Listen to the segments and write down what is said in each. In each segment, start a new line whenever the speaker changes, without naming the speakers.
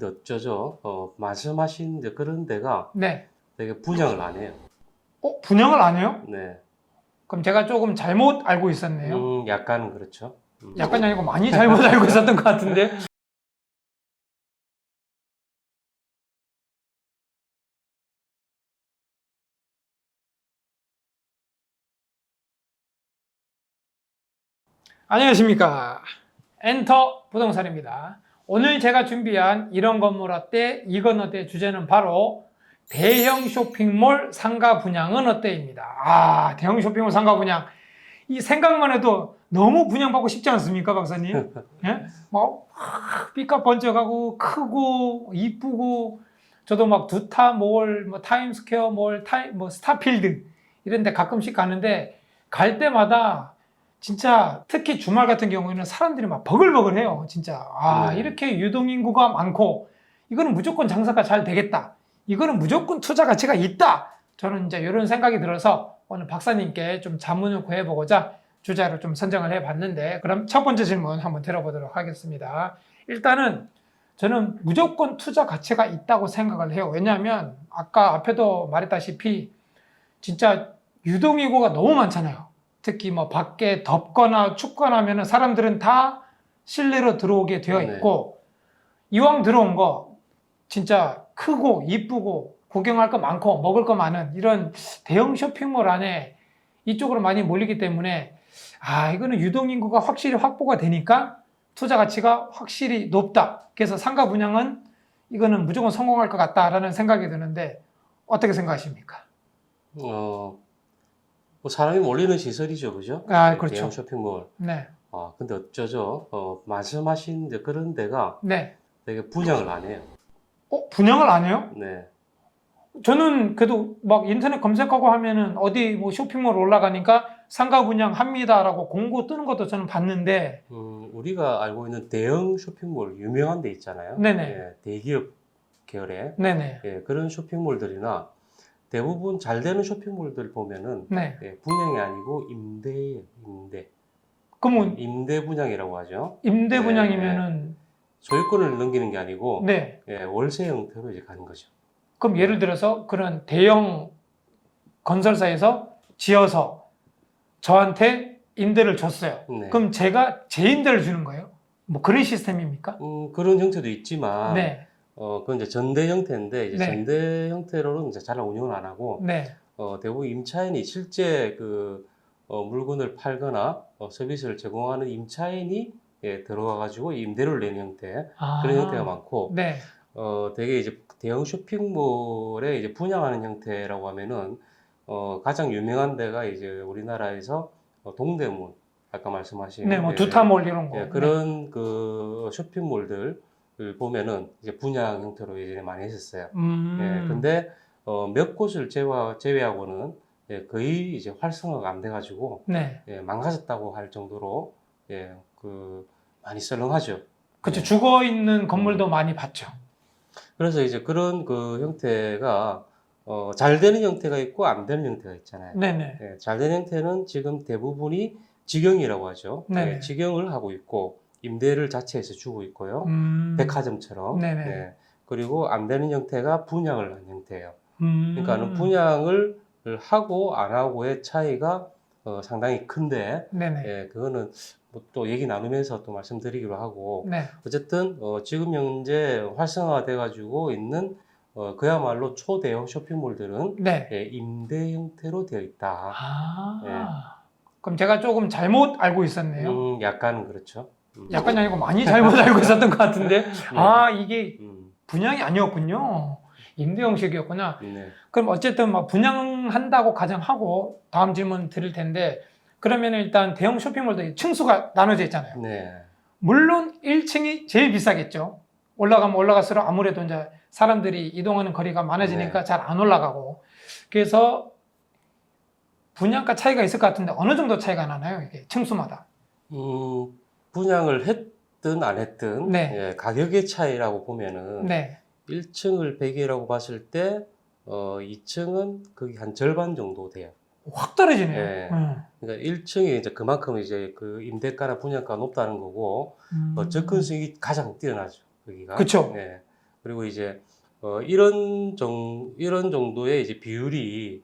근데 어쩌죠? 말씀하신 이제 그런 데가
네.
되게 분양을 안 해요.
분양을 안 해요?
네.
그럼 제가 조금 잘못 알고 있었네요.
약간 그렇죠.
약간이 아니고 많이 잘못 알고 있었던 것 같은데. 안녕하십니까. 엔터 부동산입니다. 오늘 제가 준비한 이런 건물 어때? 이건 어때? 주제는 바로 대형 쇼핑몰 상가 분양은 어때입니다. 대형 쇼핑몰 상가 분양. 이 생각만 해도 너무 분양받고 싶지 않습니까, 박사님? 예? 막 삐까 번쩍하고 크고 이쁘고 저도 막 두타몰, 뭐 타임스퀘어 몰, 뭐 스타필드 이런 데 가끔씩 가는데 갈 때마다 진짜 특히 주말 같은 경우에는 사람들이 막 버글버글해요. 진짜
네.
이렇게 유동인구가 많고 이거는 무조건 장사가 잘 되겠다. 이거는 무조건 투자 가치가 있다. 저는 이제 이런 생각이 들어서 오늘 박사님께 좀 자문을 구해보고자 주제를 좀 선정을 해봤는데, 그럼 첫 번째 질문 한번 들어보도록 하겠습니다. 일단은 저는 무조건 투자 가치가 있다고 생각을 해요. 왜냐하면 아까 앞에도 말했다시피 진짜 유동인구가 너무 많잖아요. 특히 뭐 밖에 덥거나 춥거나 하면은 사람들은 다 실내로 들어오게 되어 있고, 이왕 들어온 거 진짜 크고 이쁘고 구경할 거 많고 먹을 거 많은 이런 대형 쇼핑몰 안에 이쪽으로 많이 몰리기 때문에 이거는 유동인구가 확실히 확보가 되니까 투자 가치가 확실히 높다. 그래서 상가 분양은 이거는 무조건 성공할 것 같다라는 생각이 드는데 어떻게 생각하십니까?
뭐 사람이 몰리는 시설이죠, 그죠?
그렇죠.
대형 쇼핑몰.
네.
근데 어쩌죠? 말씀하신 이제 그런 데가
네.
되게 분양을 안 해요.
분양을 안 해요?
네.
저는 그래도 막 인터넷 검색하고 하면은 어디 뭐 쇼핑몰 올라가니까 상가 분양합니다라고 공고 뜨는 것도 저는 봤는데.
우리가 알고 있는 대형 쇼핑몰 유명한 데 있잖아요.
네네.
예, 대기업 계열의
네네.
그런 쇼핑몰들이나 대부분 잘 되는 쇼핑몰들 보면은
네.
분양이 아니고 임대예요, 임대.
그러면
임대 분양이라고 하죠.
임대 분양이면은
소유권을 넘기는 게 아니고
네.
월세 형태로 이제 가는 거죠.
그럼 예를 들어서 그런 대형 건설사에서 지어서 저한테 임대를 줬어요.
네.
그럼 제가 제 임대를 주는 거예요? 뭐 그런 시스템입니까?
그런 형태도 있지만
네.
그건 이제 전대 형태인데 이제
네.
전대 형태로는 이제 잘 운영을 안 하고
네.
대부분 임차인이 실제 그 물건을 팔거나 서비스를 제공하는 임차인이 들어가 가지고 임대료를 내는 형태 그런 형태가 많고
네.
되게 이제 대형 쇼핑몰에 이제 분양하는 형태라고 하면은 가장 유명한 데가 이제 우리나라에서 동대문 아까 말씀하신
네, 뭐 두타몰 이런 거.
그런 그 쇼핑몰들 보면은 이제 분양 형태로 예전에 많이 했었어요. 근데 몇 곳을 제외하고는 거의 이제 활성화가 안 돼가지고
네.
망가졌다고 할 정도로 그 많이 썰렁하죠.
그렇죠. 죽어 있는 건물도 많이 봤죠.
그래서 이제 그런 그 형태가 잘 되는 형태가 있고 안 되는 형태가 있잖아요.
네네.
잘 되는 형태는 지금 대부분이 직영이라고 하죠.
네네.
직영을 하고 있고 임대를 자체에서 주고 있고요. 백화점처럼.
네네.
그리고 안 되는 형태가 분양을 하는 형태예요. 그러니까 분양을 하고 안 하고의 차이가 상당히 큰데
네네.
그거는 뭐 또 얘기 나누면서 또 말씀드리기로 하고
네.
어쨌든 지금 현재 활성화돼 가지고 있는 그야말로 초대형 쇼핑몰들은
네.
임대 형태로 되어 있다.
그럼 제가 조금 잘못 알고 있었네요.
약간 그렇죠.
약간이 아니고 많이 잘못 알고 있었던 것 같은데. 이게 분양이 아니었군요. 임대 형식이었구나.
네.
그럼 어쨌든 막 분양한다고 가정하고 다음 질문 드릴 텐데, 그러면 일단 대형 쇼핑몰도 층수가 나눠져 있잖아요.
네.
물론 1층이 제일 비싸겠죠. 올라가면 올라갈수록 아무래도 이제 사람들이 이동하는 거리가 많아지니까 잘 안 올라가고. 그래서 분양가 차이가 있을 것 같은데 어느 정도 차이가 나나요? 이게 층수마다.
분양을 했든 안 했든 가격의 차이라고 보면은 1층을 100이라고 봤을 때 2층은 거의 한 절반 정도 돼요.
확 떨어지네요.
그러니까 1층이 이제 그만큼 이제 그 임대가나 분양가가 높다는 거고 접근성이 가장 뛰어나죠. 여기가.
그렇죠.
그리고 이제 이런 정도의 이제 비율이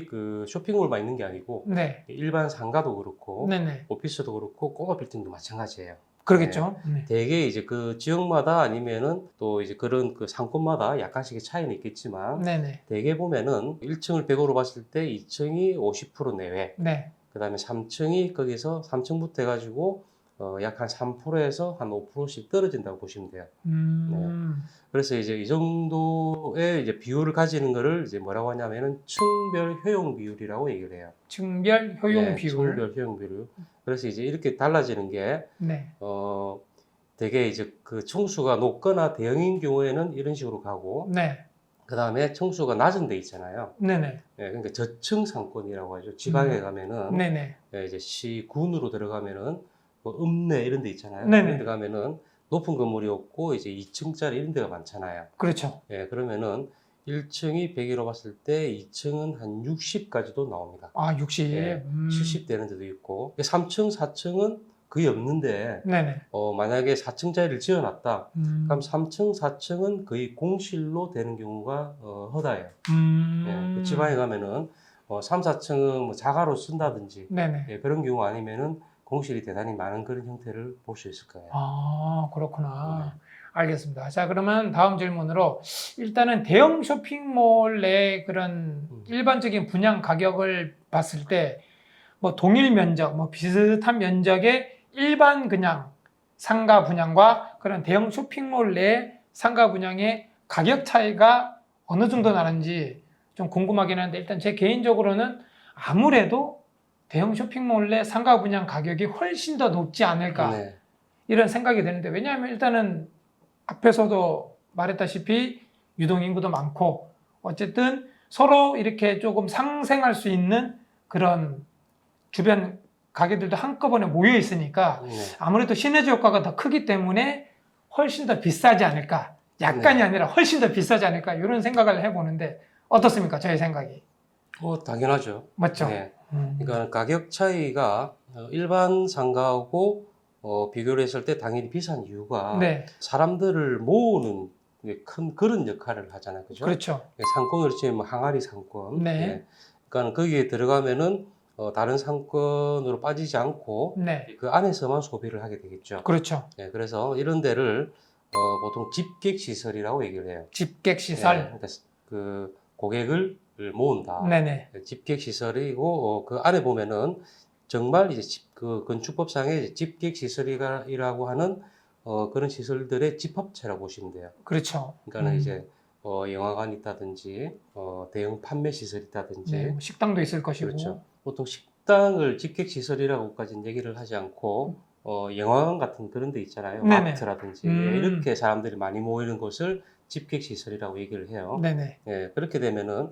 그 쇼핑몰만 있는 게 아니고
네.
일반 상가도 그렇고
네네.
오피스도 그렇고 꼬마 빌딩도 마찬가지예요.
그러겠죠. 네.
대개 이제 그 지역마다 아니면은 또 이제 그런 그 상권마다 약간씩의 차이는 있겠지만
네네.
대개 보면은 1층을 100으로 봤을 때 2층이 50% 내외,
네.
그다음에 3층이 거기서 3층부터 해가지고 약 한 3%에서 한 5%씩 떨어진다고 보시면 돼요. 그래서 이제 이 정도의 이제 비율을 가지는 거를 이제 뭐라고 하냐면은 층별 효용 비율이라고 얘기를 해요.
층별 효용
네,
비율.
층별 효용 비율. 그래서 이제 이렇게 달라지는 게
네.
되게 이제 그 층수가 높거나 대형인 경우에는 이런 식으로 가고,
네.
그 다음에 층수가 낮은 데 있잖아요.
네네.
예, 그러니까 저층 상권이라고 하죠. 지방에 가면은
네네.
예, 이제 시군으로 들어가면은 뭐 읍내 이런 데 있잖아요.
네네.
이런 데 가면은 높은 건물이 없고 이제 2층짜리 이런 데가 많잖아요.
그렇죠.
예, 그러면은 1층이 100이라고 봤을 때 2층은 한 60까지도 나옵니다.
아, 60.
예, 70 되는 데도 있고. 3층, 4층은 거의 없는데
네네.
만약에 4층짜리를 지어놨다.
음.
그럼 3층, 4층은 거의 공실로 되는 경우가 허다해요. 예, 그 지방에 가면은 3, 4층은 뭐 자가로 쓴다든지
네네.
예, 그런 경우 아니면은 공실이 대단히 많은 그런 형태를 볼 수 있을 거예요.
아, 그렇구나. 알겠습니다. 자, 그러면 다음 질문으로 일단은 대형 쇼핑몰 내 그런 일반적인 분양 가격을 봤을 때 뭐 동일 면적, 뭐 비슷한 면적의 일반 그냥 상가 분양과 그런 대형 쇼핑몰 내 상가 분양의 가격 차이가 어느 정도 나는지 좀 궁금하긴 한데 일단 제 개인적으로는 아무래도 대형 쇼핑몰 내 상가 분양 가격이 훨씬 더 높지 않을까
네.
이런 생각이 드는데 왜냐하면 일단은 앞에서도 말했다시피 유동인구도 많고 어쨌든 서로 이렇게 조금 상생할 수 있는 그런 주변 가게들도 한꺼번에 모여 있으니까
네.
아무래도 시너지 효과가 더 크기 때문에 훨씬 더 비싸지 않을까 약간이
네.
아니라 훨씬 더 비싸지 않을까 이런 생각을 해보는데 어떻습니까? 저의 생각이
당연하죠.
맞죠?
네. 그러니까 가격 차이가 일반 상가하고 비교를 했을 때 당연히 비싼 이유가
네,
사람들을 모으는 큰 그런 역할을 하잖아요. 그죠?
그렇죠.
상권으로 치면 항아리 상권.
네.
예. 그러니까 거기에 들어가면은 다른 상권으로 빠지지 않고
네,
그 안에서만 소비를 하게 되겠죠.
그렇죠.
예, 그래서 이런 데를 보통 집객 시설이라고 얘기를 해요.
집객 시설.
예, 그러니까 그 고객을 모은다.
네네.
집객 시설이고 그 안에 보면은 정말 이제 그 건축법상의 이제 집객 시설이라고 하는 그런 시설들의 집합체라고 보시면 돼요.
그렇죠.
그러니까는 이제 영화관이 있다든지 대형 판매 시설이 있다든지
네, 뭐 식당도 있을 것이고.
그렇죠. 보통 식당을 집객 시설이라고까지는 얘기를 하지 않고 영화관 같은 그런 데 있잖아요.
네네.
마트라든지 예, 이렇게 사람들이 많이 모이는 곳을 집객 시설이라고 얘기를 해요.
네네.
예, 그렇게 되면은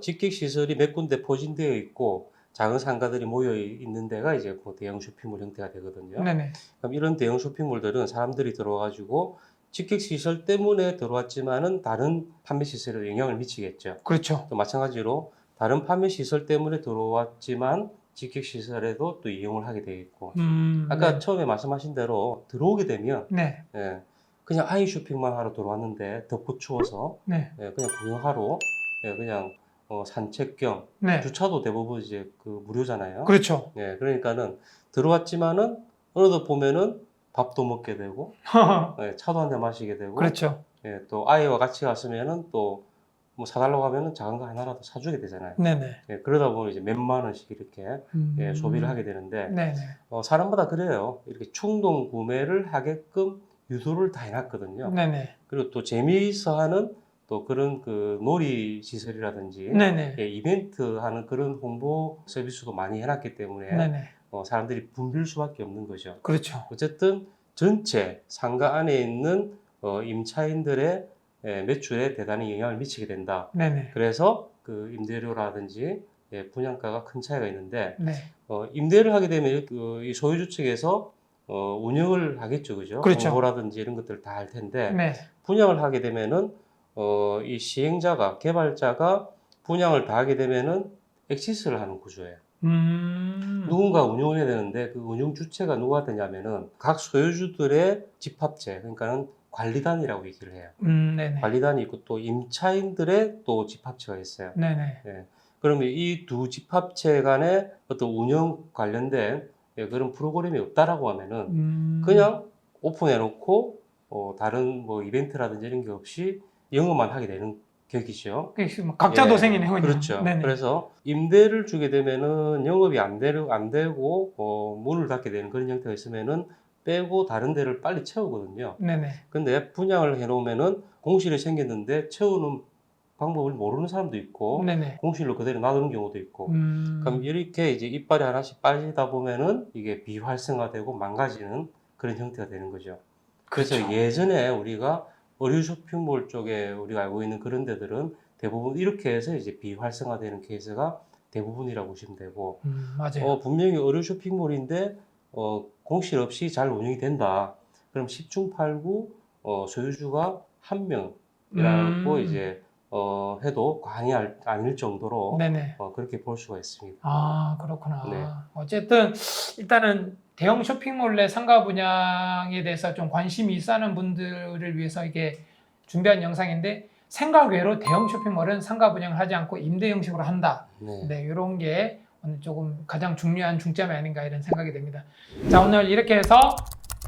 집객 시설이 몇 군데 포진되어 있고 작은 상가들이 모여 있는 데가 이제 그 대형 쇼핑몰 형태가 되거든요.
네네.
그럼 이런 대형 쇼핑몰들은 사람들이 들어와가지고 집객 시설 때문에 들어왔지만은 다른 판매 시설에 영향을 미치겠죠.
그렇죠.
또 마찬가지로 다른 판매 시설 때문에 들어왔지만 집객 시설에도 또 이용을 하게 되겠고. 아까
네.
처음에 말씀하신 대로 들어오게 되면
네.
예, 그냥 아이 쇼핑만 하러 들어왔는데 덥고 추워서
네.
그냥 구경하러 그냥 산책 겸
네.
주차도 대부분 이제 그 무료잖아요.
그렇죠.
그러니까는 들어왔지만은 어느덧 보면은 밥도 먹게 되고 차도 한 잔 마시게 되고
그렇죠.
또 아이와 같이 갔으면은 또 뭐 사달라고 하면은 작은 거 하나라도 사주게 되잖아요.
네네.
그러다 보면 이제 몇만 원씩 이렇게 소비를 하게 되는데
네네.
사람마다 그래요. 이렇게 충동 구매를 하게끔 유도를 다 해놨거든요.
네네.
그리고 또 재미있어 하는 또 그런 그 놀이 시설이라든지
네네.
이벤트 하는 그런 홍보 서비스도 많이 해놨기 때문에
네네.
사람들이 붐빌 수밖에 없는 거죠.
그렇죠.
어쨌든 전체 상가 안에 있는 임차인들의 매출에 대단히 영향을 미치게 된다.
네네.
그래서 그 임대료라든지 분양가가 큰 차이가 있는데
네.
임대를 하게 되면 이 소유주 측에서 운영을 하겠죠, 그죠?
그렇죠.
홍보라든지 이런 것들을 다 할 텐데
네.
분양을 하게 되면은 이 시행자가 개발자가 분양을 다 하게 되면은 엑시스를 하는 구조예요. 누군가 운영을 해야 되는데 그 운영 주체가 누가 되냐면은 각 소유주들의 집합체, 그러니까는 관리단이라고 얘기를 해요.
네네.
관리단이 있고 또 임차인들의 또 집합체가 있어요.
네네.
예. 그러면 이 두 집합체 간의 어떤 운영 관련된 그런 프로그램이 없다라고 하면은 그냥 오픈해 놓고 다른 뭐 이벤트라든지 이런 게 없이 영업만 하게 되는 격이죠.
각자
예,
도생이네, 그냥.
그렇죠.
네네.
그래서 임대를 주게 되면은 영업이 안 되고 문을 닫게 되는 그런 형태가 있으면은 빼고 다른 데를 빨리 채우거든요.
네네.
근데 분양을 해놓으면은 공실이 생겼는데 채우는 방법을 모르는 사람도 있고
네네.
공실로 그대로 놔두는 경우도 있고 그럼 이렇게 이제 이빨이 하나씩 빠지다 보면은 이게 비활성화되고 망가지는 그런 형태가 되는 거죠. 그래서
그렇죠.
예전에 우리가 의류 쇼핑몰 쪽에 우리가 알고 있는 그런 데들은 대부분 이렇게 해서 이제 비활성화되는 케이스가 대부분이라고 보시면 되고
맞아요.
분명히 의류 쇼핑몰인데 공실 없이 잘 운영이 된다. 그럼 10중 8구 소유주가 한 명이라고 이제 해도 과언이 아닐 정도로
네네.
그렇게 볼 수가 있습니다.
아, 그렇구나.
네.
어쨌든 일단은 대형 쇼핑몰 내 상가 분양에 대해서 좀 관심이 있어하는 분들을 위해서 이게 준비한 영상인데 생각 외로 대형 쇼핑몰은 상가 분양을 하지 않고 임대 형식으로 한다.
네.
네, 이런 게 오늘 조금 가장 중요한 중점이 아닌가 이런 생각이 듭니다. 자, 오늘 이렇게 해서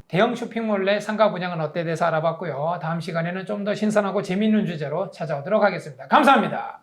대형 쇼핑몰 내 상가 분양은 어때에 대해서 알아봤고요. 다음 시간에는 좀 더 신선하고 재미있는 주제로 찾아오도록 하겠습니다. 감사합니다.